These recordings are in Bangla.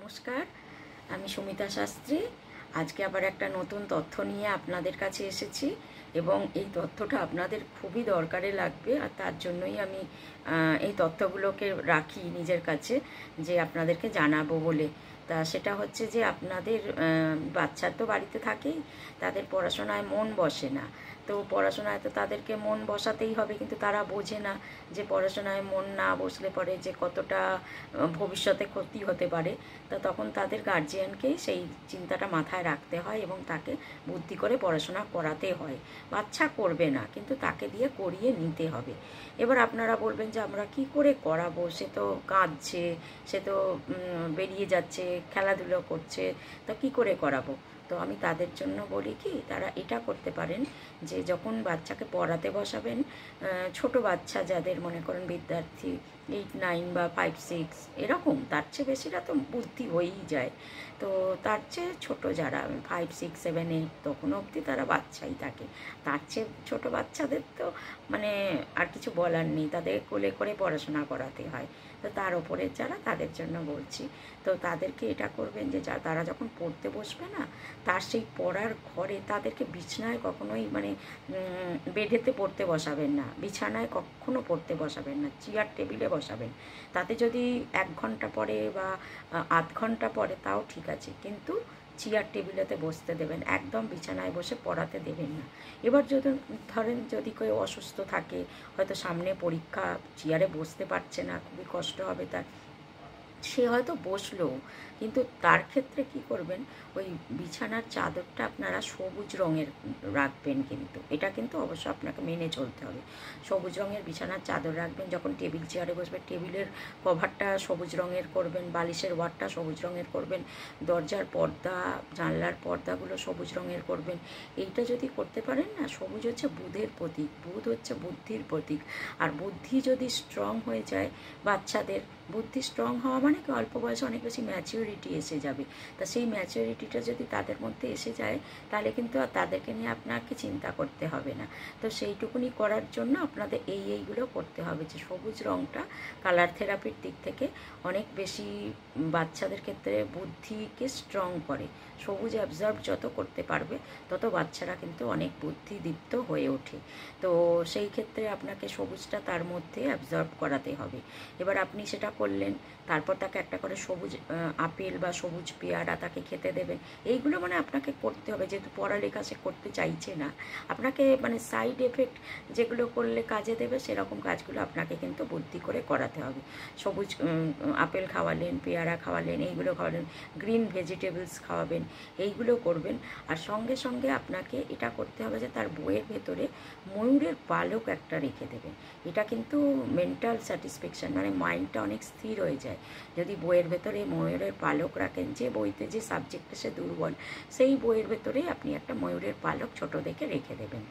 নমস্কার, আমি সুমিতা শাস্ত্রী। আজকে আবার একটা নতুন তথ্য নিয়ে আপনাদের কাছে এসেছি এবং এই তথ্যটা আপনাদের খুবই দরকারে লাগবে। আর তার জন্যই আমি এই তথ্যগুলোকে রাখি নিজের কাছে, যে আপনাদেরকে জানাবো বলে। তা সেটা হচ্ছে যে আপনাদের বাচ্চা তো বাড়িতে থাকেই, তাদের পড়াশোনায় মন বসে না। তো পড়াশোনায় তো তাদেরকে মন বসাতেই হবে, কিন্তু তারা বোঝে না যে পড়াশোনায় মন না বসলে পরে যে কতটা ভবিষ্যতে ক্ষতি হতে পারে। তা তখন তাদের গার্জিয়ানকেই সেই চিন্তাটা মাথায় রাখতে হয় এবং তাকে বুদ্ধি করে পড়াশোনা করাতে হয়। বাচ্চা করবে না, কিন্তু তাকে দিয়ে করিয়ে নিতে হবে। এবার আপনারা বলবেন যে আমরা কি করে করাবো, সে তো কাঁদছে, সে তো বেরিয়ে যাচ্ছে, খেলাধুলো করছে, তো কি করে করাবো? তো আমি তাদের জন্য বলি কি, তারা এটা করতে পারেন যে যখন বাচ্চাকে পড়াতে বসাবেন, ছোট বাচ্চা যাদের মনে করেন বিদ্যার্থী 8, 9 বা 5, 6 এরকম, তার চেয়ে বেশিরা তো বুদ্ধি হয়েই যায়। তো তার চেয়ে ছোটো যারা 5, 6, 7, 8 তখন অবধি তারা বাচ্চাই থাকে। তার চেয়ে ছোটো বাচ্চাদের তো মানে আর কিছু বলার নেই, তাদের কোলে করে পড়াশোনা করাতে হয়। তো তার ওপরের যারা, তাদের জন্য বলছি। তো তাদেরকে এটা করবেন যে তারা যখন পড়তে বসবে না, তার সেই পড়ার ঘরে তাদেরকে বিছানায় কখনোই মানে বেডেতে পড়তে বসাবেন না, বিছানায় কখনো পড়তে বসাবেন না, চেয়ার টেবিলে বসাবেন। তাতে যদি 1 ঘন্টা পরে বা আধ ঘন্টা পরে তাও ঠিক আছে, কিন্তু চেয়ার টেবিলেতে বসতে দেবেন, একদম বিছানায় বসে পড়াতে দেবেন না। এবার যদি ধরেন যদি কেউ অসুস্থ থাকে, হয়তো সামনে পরীক্ষা, চেয়ারে বসতে পারছে না, খুবই কষ্ট হবে তার, সে হয়তো বসলো, কিন্তু তার ক্ষেত্রে কি করবেন, ওই বিছানার চাদরটা আপনারা সবুজ রঙের রাখবেন। কিন্তু এটা কিন্তু অবশ্য আপনাকে মেনে চলতে হবে। সবুজ রঙের বিছানার চাদর রাখবেন। যখন টেবিল চেয়ারে বসবে, টেবিলের কভারটা সবুজ রঙের করবেন, বালিশের ওয়ারটা সবুজ রঙের করবেন, দরজার পর্দা, জানলার পর্দাগুলো সবুজ রঙের করবেন। এইটা যদি করতে পারেন না, সবুজ হচ্ছে বুধের প্রতীক, বুধ হচ্ছে বুদ্ধির প্রতীক। আর বুদ্ধি যদি স্ট্রং হয়ে যায় বাচ্চাদের, বুদ্ধি স্ট্রং হওয়া মানে কি, অল্প বয়সে অনেক বেশি ম্যাচিউরিটি এসে যাবে। তা সেই ম্যাচিউরিটিটা যদি তাদের মধ্যে এসে যায়, তাহলে কিন্তু আর তাদেরকে নিয়ে আপনাকে চিন্তা করতে হবে না। তো সেইটুকুনি করার জন্য আপনাদের এইগুলো করতে হবে, যে সবুজ রঙটা কালার থেরাপির দিক থেকে অনেক বেশি বাচ্চাদের ক্ষেত্রে বুদ্ধিকে স্ট্রং করে। সবুজ অ্যাবজর্ব যত করতে পারবে, তত বাচ্চারা কিন্তু অনেক বুদ্ধিদীপ্ত হয়ে ওঠে। তো সেই ক্ষেত্রে আপনাকে সবুজটা তার মধ্যে অ্যাবজর্ব করাতে হবে। এবার আপনি সেটা করলেন, তারপর তাকে একটা করে সবুজ আপেল বা সবুজ পেয়ারা তাকে খেতে দেবেন। এইগুলো মানে আপনাকে করতে হবে, যেহেতু পড়ালেখা সে করতে চাইছে না। আপনাকে মানে সাইড এফেক্ট যেগুলো করলে কাজে দেবে, সেরকম কাজগুলো আপনাকে কিন্তু বুদ্ধি করে করাতে হবে। সবুজ আপেল খাওয়ালেন, পেয়ারা খাওয়ালেন, এইগুলো খাওয়ালেন, গ্রিন ভেজিটেবলস খাওয়াবেন, এইগুলো করবেন। আর সঙ্গে সঙ্গে আপনাকে এটা করতে হবে যে তার বইয়ের ভেতরে ময়ূরের পালক একটা রেখে দেবেন। এটা কিন্তু মেন্টাল স্যাটিসফ্যাকশান, মানে মাইন্ডটা অনেক স্থির হয়ে যায় যদি বইয়ের ভেতরে ময়ূরের পালক রাখেন। যে বইতে যে সাবজেক্টে সে দুর্বল, সেই বইয়ের ভেতরে আপনি একটা ময়ূরের পালক ছোট দেখে রেখে দেবেন।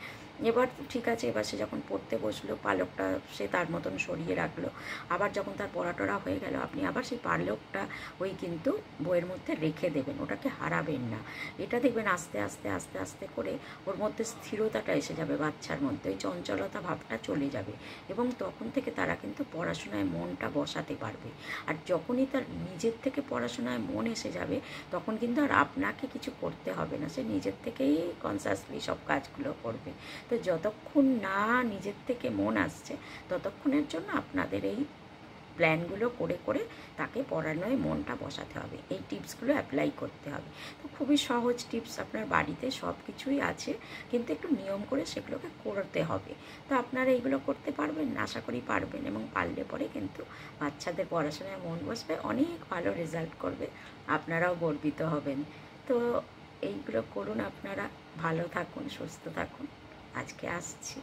এবার ঠিক আছে, এবার সে যখন পড়তে বসলো, পালকটা সে তার মতন সরিয়ে রাখলো। আবার যখন তার পড়াটরা হয়ে গেল, আপনি আবার সেই পালকটা ওই কিন্তু বইয়ের মধ্যে রেখে দেবেন, ওটাকে হারাবেন না। এটা দেখবেন আস্তে আস্তে আস্তে আস্তে করে ওর মধ্যে স্থিরতাটা এসে যাবে, বাচ্চার মধ্যে ওই চঞ্চলতা ভাবটা চলে যাবে, এবং তখন থেকে তারা কিন্তু পড়াশোনায় মনটা বসাতে পারবে। আর যখনই তার নিজের থেকে পড়াশোনায় মন এসে যাবে, তখন কিন্তু আর আপনাকে কিছু করতে হবে না, সে নিজের থেকেই কনসাসলি সব কাজগুলো করবে। তো যতক্ষণ না নিজের থেকে মন আসছে, ততক্ষণের জন্য আপনাদের এই প্ল্যানগুলো করে করে তাকে পড়ানোয় মনটা বসাতে হবে। এই টিপসগুলো অ্যাপ্লাই করতে হবে। তো খুবই সহজ টিপস, আপনার বাড়িতে সব কিছুই আছে, কিন্তু একটু নিয়ম করে সেগুলোকে করতে হবে। তো আপনারা এইগুলো করতে পারবেন, আশা করি পারবেন, এবং পারলে পরে কিন্তু বাচ্চাদের পড়াশোনায় মন বসবে, অনেক ভালো রেজাল্ট করবে, আপনারাও গর্বিত হবেন। তো এইগুলো করুন আপনারা, ভালো থাকুন, সুস্থ থাকুন। আজকে আসছি।